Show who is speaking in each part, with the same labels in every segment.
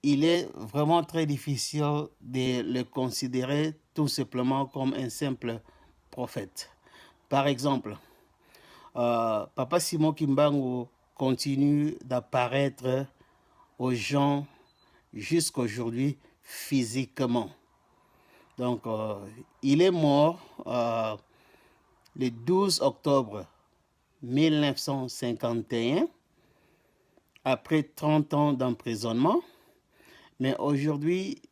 Speaker 1: il est vraiment très difficile de le considérer tout simplement comme un simple prophète. Par exemple, Papa Simon Kimbangu continue d'apparaître aux gens jusqu'aujourd'hui physiquement. Donc, il est mort le 12 octobre 1951 après 30 ans d'emprisonnement. Mais aujourd'hui,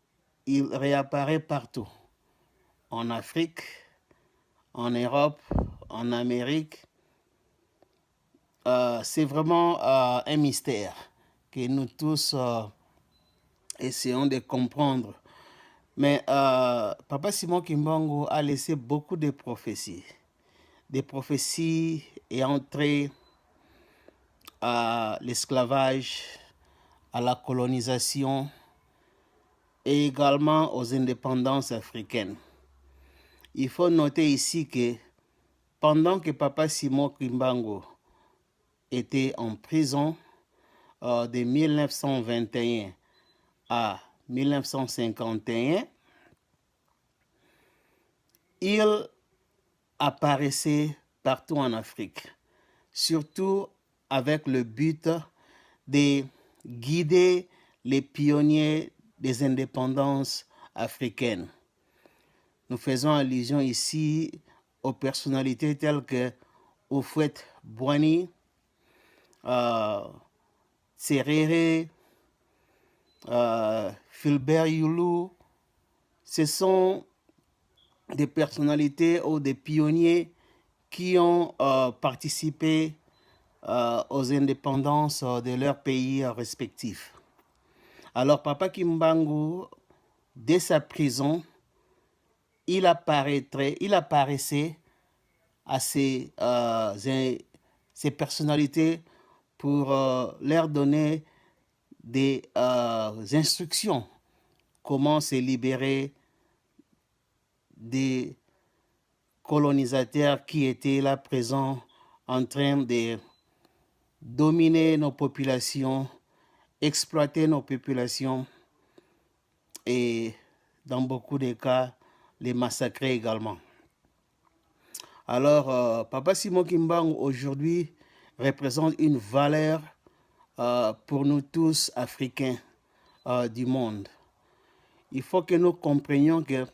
Speaker 1: il réapparaît partout. En Afrique, en Europe, en Amérique. C'est vraiment un mystère que nous tous essayons de comprendre. Mais Papa Simon Kimbangu a laissé beaucoup de prophéties. Des prophéties ayant trait à l'esclavage, à la colonisation et également aux indépendances africaines. Il faut noter ici que pendant que Papa Simon Kimbangu était en prison de 1921 à 1951, il apparaissait partout en Afrique, surtout avec le but de guider les pionniers des indépendances africaines. Nous faisons allusion ici aux personnalités telles que Houphouët-Boigny, Serere, Fulbert Youlou. Ce sont des personnalités ou des pionniers qui ont participé aux indépendances de leurs pays respectifs. Alors Papa Kimbangu, dès sa prison, il apparaissait à ces personnalités pour leur donner des instructions, comment se libérer des colonisateurs qui étaient là présents en train de dominer nos populations, exploiter nos populations et dans beaucoup de cas, les massacrer également. Alors, Papa Simon Kimbangu aujourd'hui représente une valeur pour nous tous Africains du monde. Il faut que nous comprenions que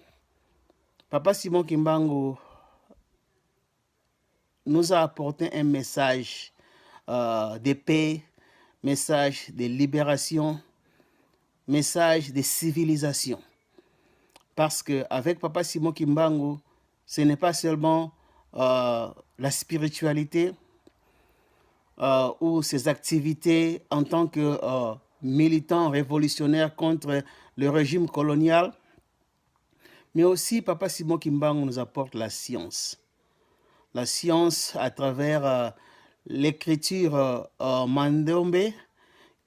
Speaker 1: Papa Simon Kimbangu nous a apporté un message de paix, message de libération, message de civilisation. Parce qu'avec Papa Simon Kimbangu, ce n'est pas seulement la spiritualité ou ses activités en tant que militant révolutionnaire contre le régime colonial, mais aussi Papa Simon Kimbangu nous apporte la science. La science à travers l'écriture Mandombe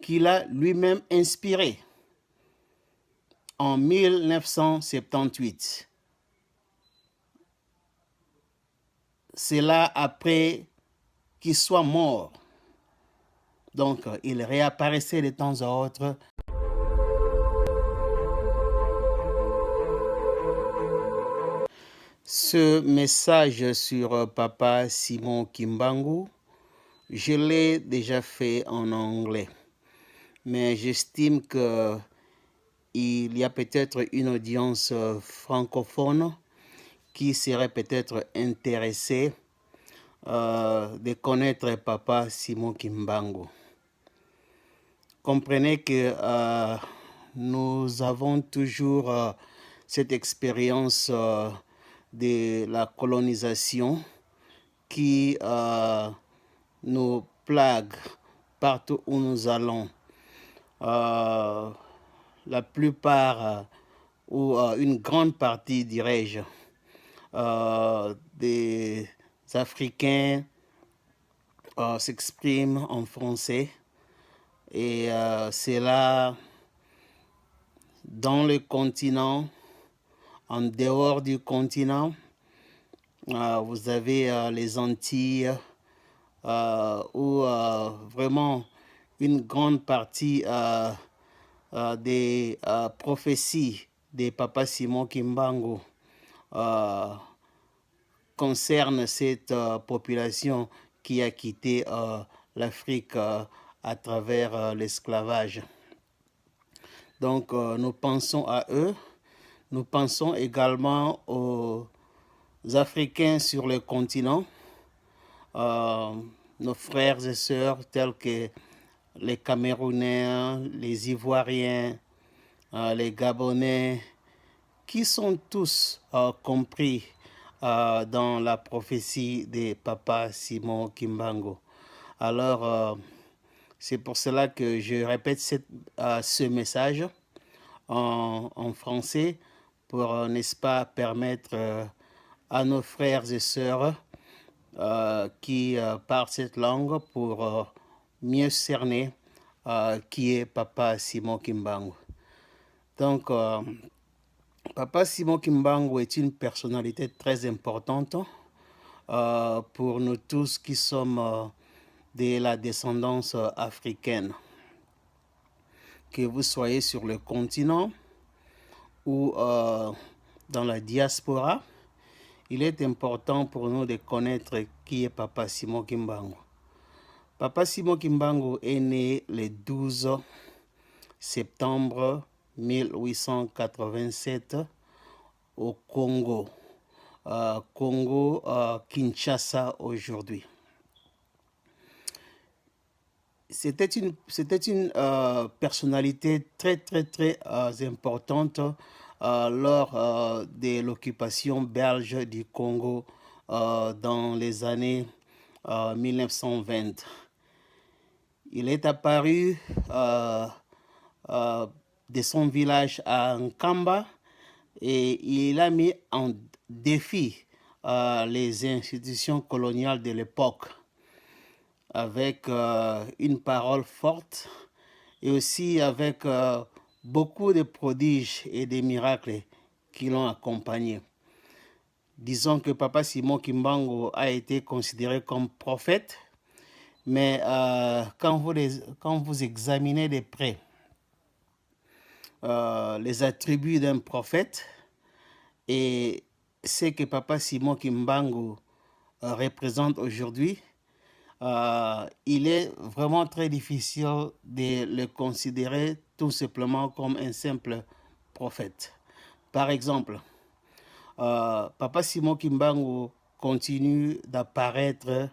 Speaker 1: qu'il a lui-même inspirée en 1978. C'est là après qu'il soit mort. Donc, il réapparaissait de temps à autre. Ce message sur Papa Simon Kimbangu, je l'ai déjà fait en anglais. Mais j'estime qu'il y a peut-être une audience francophone qui serait peut-être intéressée de connaître Papa Simon Kimbangu. Comprenez que nous avons toujours cette expérience de la colonisation qui nous plague partout où nous allons. La plupart ou une grande partie, dirais-je, des Africains s'expriment en français et c'est là dans le continent, en dehors du continent, vous avez les Antilles où vraiment une grande partie des prophéties de Papa Simon Kimbangu concernent cette population qui a quitté l'Afrique à travers l'esclavage. Donc, nous pensons à eux. Nous pensons également aux Africains sur le continent, nos frères et sœurs tels que les Camerounais, les Ivoiriens, les Gabonais, qui sont tous compris dans la prophétie de Papa Simon Kimbangu. Alors, c'est pour cela que je répète ce message en français pour, n'est-ce pas, permettre à nos frères et sœurs qui parlent cette langue pour mieux cerner qui est Papa Simon Kimbangu. Donc, Papa Simon Kimbangu est une personnalité très importante pour nous tous qui sommes de la descendance africaine. Que vous soyez sur le continent ou dans la diaspora, il est important pour nous de connaître qui est Papa Simon Kimbangu. Papa Simon Kimbangu est né le 12 septembre 1887 au Congo, Kinshasa aujourd'hui. C'était une personnalité très importante lors de l'occupation belge du Congo dans les années 1920. Il est apparu de son village à Nkamba et il a mis en défi les institutions coloniales de l'époque avec une parole forte et aussi avec beaucoup de prodiges et de miracles qui l'ont accompagné. Disons que Papa Simon Kimbangu a été considéré comme prophète, mais quand vous examinez de près les attributs d'un prophète et ce que Papa Simon Kimbangu représente aujourd'hui, il est vraiment très difficile de le considérer tout simplement comme un simple prophète. Par exemple, Papa Simon Kimbangu continue d'apparaître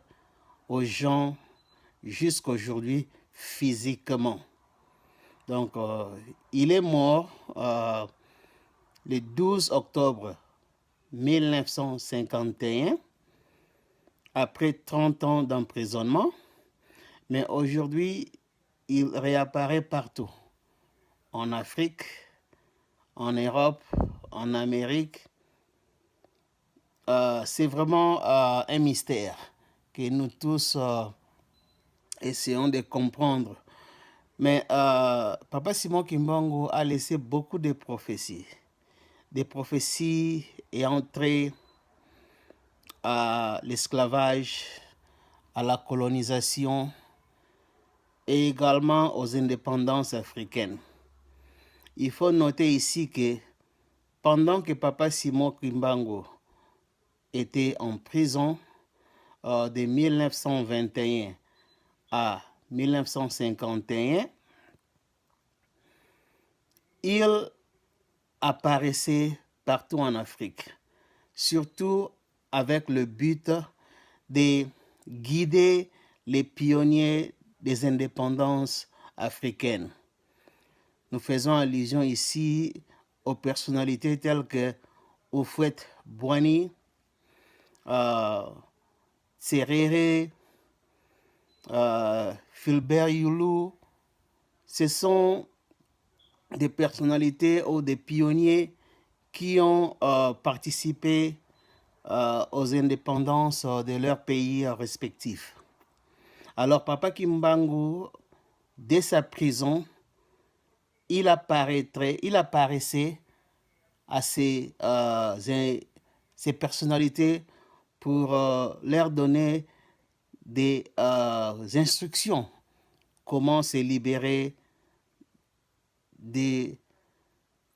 Speaker 1: aux gens jusqu'aujourd'hui physiquement. Donc, il est mort le 12 octobre 1951 après 30 ans d'emprisonnement, mais aujourd'hui, il réapparaît partout, en Afrique, en Europe, en Amérique. C'est vraiment un mystère que nous tous essayons de comprendre. Mais Papa Simon Kimbangu a laissé beaucoup de prophéties ayant trait à l'esclavage, à la colonisation et également aux indépendances africaines. Il faut noter ici que pendant que Papa Simon Kimbangu était en prison de 1921 à 1951, il apparaissait partout en Afrique, surtout avec le but de guider les pionniers des indépendances africaines. Nous faisons allusion ici aux personnalités telles que Houphouët-Boigny, Serere, Fulbert Youlou. Ce sont des personnalités ou des pionniers qui ont participé aux indépendances de leurs pays respectifs. Alors Papa Kimbangu, dès sa prison, il apparaissait à ces personnalités pour leur donner des instructions, comment se libérer des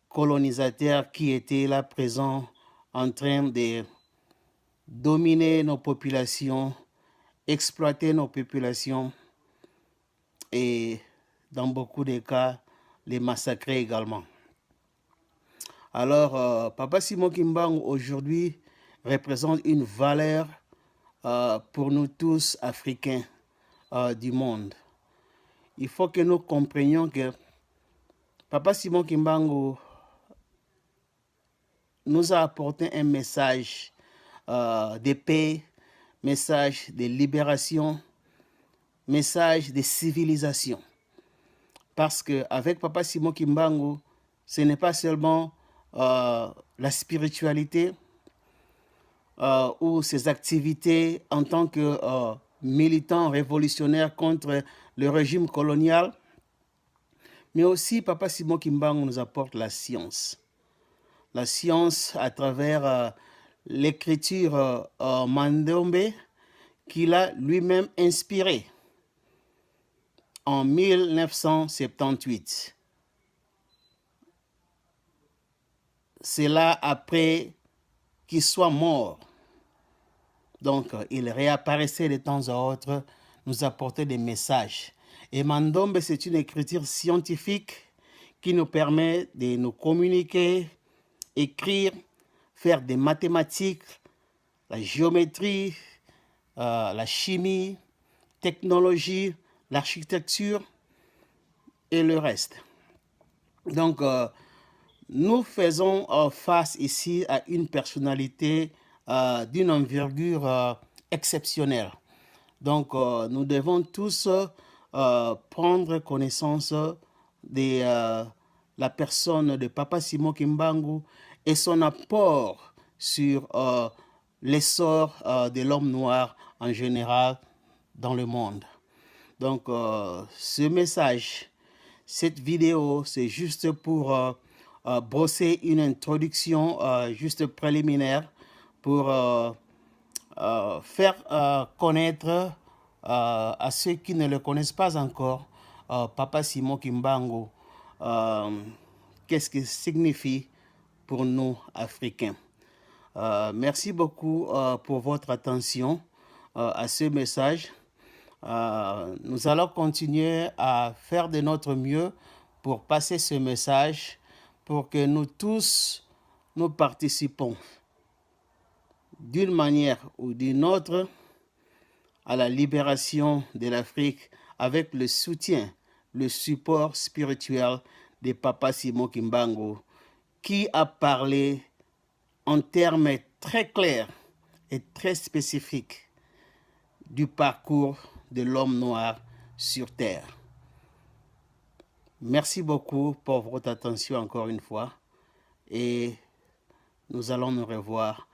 Speaker 1: colonisateurs qui étaient là présents en train de dominer nos populations, exploiter nos populations et dans beaucoup de cas, les massacrer également. Alors, Papa Simon Kimbangu aujourd'hui représente une valeur pour nous tous Africains du monde. Il faut que nous comprenions que Papa Simon Kimbangu nous a apporté un message de paix, message de libération, message de civilisation. Parce qu'avec Papa Simon Kimbangu, ce n'est pas seulement la spiritualité ou ses activités en tant que militant révolutionnaire contre le régime colonial, mais aussi Papa Simon Kimbangu nous apporte la science. La science à travers l'écriture Mandombe qu'il a lui-même inspiré en 1978. C'est là après qu'il soit mort. Donc, il réapparaissait de temps à autre, nous apportait des messages. Et Mandombe, c'est une écriture scientifique qui nous permet de nous communiquer, écrire, faire des mathématiques, la géométrie, la chimie, technologie, l'architecture et le reste. Donc, nous faisons face ici à une personnalité d'une envergure exceptionnelle. Donc, nous devons tous prendre connaissance de la personne de Papa Simon Kimbangu et son apport sur l'essor de l'homme noir en général dans le monde. Donc, ce message, cette vidéo, c'est juste pour brosser une introduction juste préliminaire pour faire connaître à ceux qui ne le connaissent pas encore Papa Simon Kimbangu, qu'est-ce que signifie pour nous Africains. Merci beaucoup pour votre attention à ce message. Nous allons continuer à faire de notre mieux pour passer ce message pour que nous tous, nous participons d'une manière ou d'une autre à la libération de l'Afrique avec le soutien, le support spirituel de Papa Simon Kimbangu qui a parlé en termes très clairs et très spécifiques du parcours de l'homme noir sur Terre. Merci beaucoup pour votre attention encore une fois et nous allons nous revoir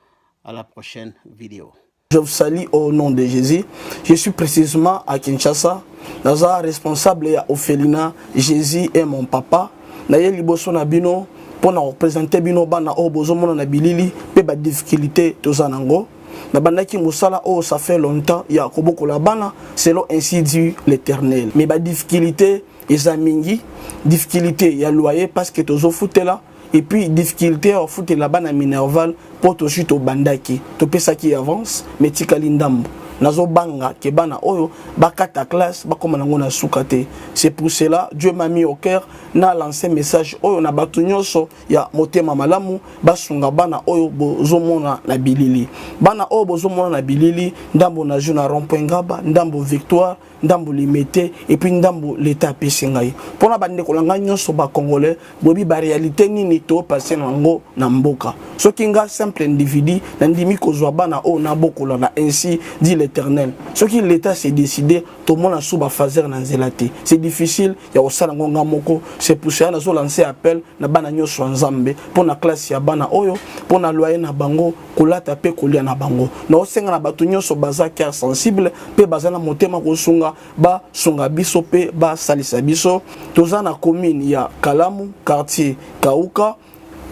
Speaker 1: à la prochaine vidéo.
Speaker 2: Je vous salue au nom de Jésus. Je suis précisément à Kinshasa. Naza responsable à Ophelina. Jésus est mon papa. Naye liboso na bino pour représenter bino bana o bozomo na bilili pe ba difficulté tozanango. Na bandaki musala o ça fait longtemps ya koboko la bana selon ainsi dit l'Éternel. Mais ba difficulté ezamingi, difficulté ya loyer parce que tozo foutela et puis difficulté au foot la bana minerval pour to chute au bandaki. To pesa qui avance mais tikali ndambo. Nazo banga ke bana oyo bakata classe bakoma nango na sukate. C'est pour cela Dieu m'a mis au cœur na lancé message oyo na batu nyonso ya motema malamu basunga bana oyo bozomona na bilili. Bana oyo bozomona na bilili ndambo na juna rond-point Ngaba, ndambo Victoire, ndambo Limité et puis ndambo l'état pesingai. Pona bande kolanga nyonso ba congolais bobi ba réalité nini to passer nango na mboka. Soki nga simple individu na ndimi kozwa bana oyo na bokola na ainsi dit l'Éternel. Ce qui l'État s'est décidé, tout le monde a sous fazer na zelati. C'est difficile, il y a aussi ngonga moko. C'est pour ça que lancé appel na bana nyoso nzambe pour na classe ya bana oyo, pour na loyer na bango, kolata pe kolia na bango. Na osenga na batu nyoso baza cœur sensible, pe baza na motema kosunga ba sunga biso pe ba salisa biso. Toza na commune ya Kalamu, quartier Kauka,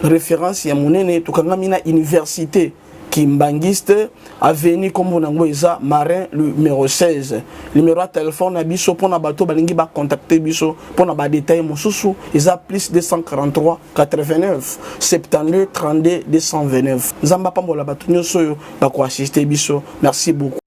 Speaker 2: référence ya monene tokanga mina université Kimbangiste, avenue comme on a Marin, numéro 16. Numéro de téléphone, biso pour na bateau, balingi ba contacter biso pour na ba détail mon sous ils a plus 243 89 72 32 229. Zamba pambola bato nyoso ba ko assister biso. Merci beaucoup.